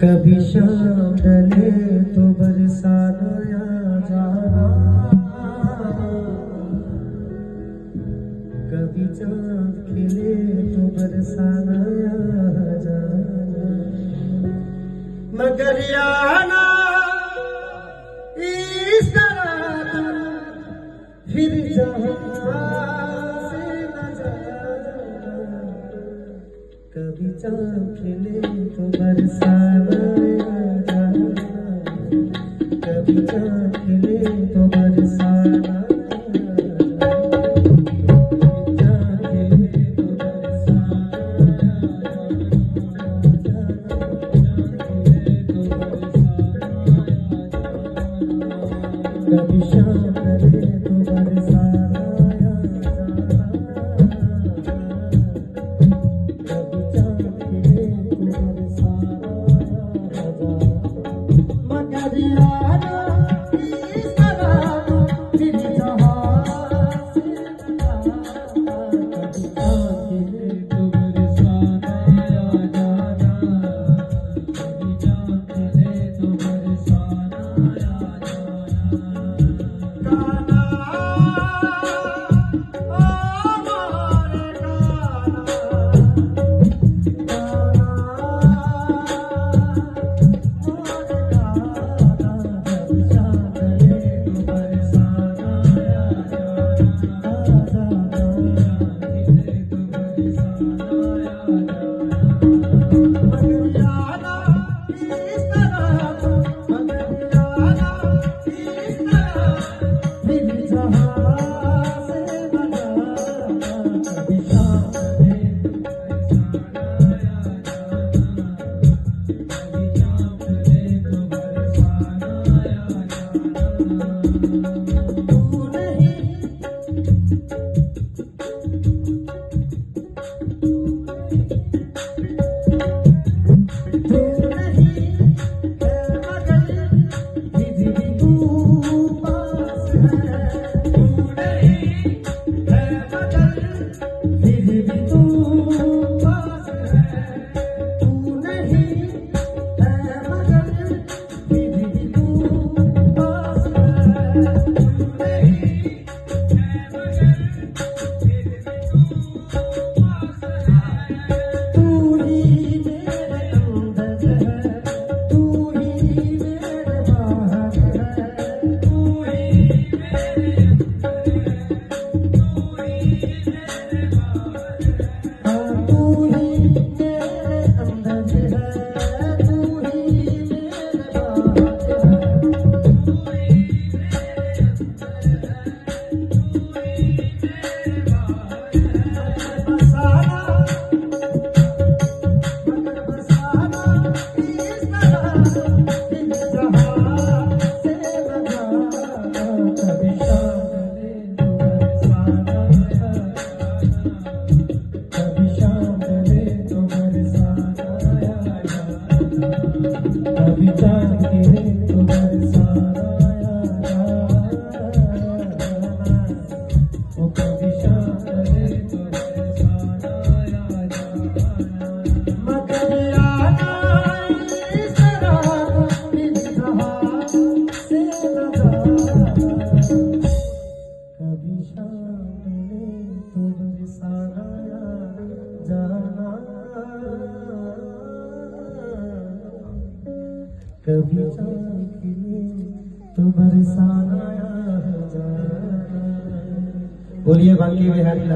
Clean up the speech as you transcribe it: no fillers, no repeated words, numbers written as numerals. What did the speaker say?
कभी शाम ढले तो बरसाना आ जाना, कभी चांद खिले तो बरसाना आ जाना, मगर आना इस तरह फिर जहां से न जाना, कभी चांद खिले तो बरसाना आ जाना, कभी चांद खिले तो बरसाना आ जाना, चांद खिले तो बरसाना कभी शाम ढले तो बरसाना आ जाना, कभी चांद खिले तो बरसाना आ जाना, मगर आना इस तरह फिर जहां से न जाना, कभी चांद खिले तो बरसाना आ जाना, कभी चांद खिले तो बरसाना आ जाना। कभी चांद खिले तो बरसाना आ जाना, ओ कभी शाम ढले तो बरसाना आ जाना, मगर आना इस तरह फिर जहां से न जाना, कभी शाम ढले तो बरसाना आ जाना, कभी चांद खिले तो बरसाना आ जाना। बोलिए बांके बिहारी।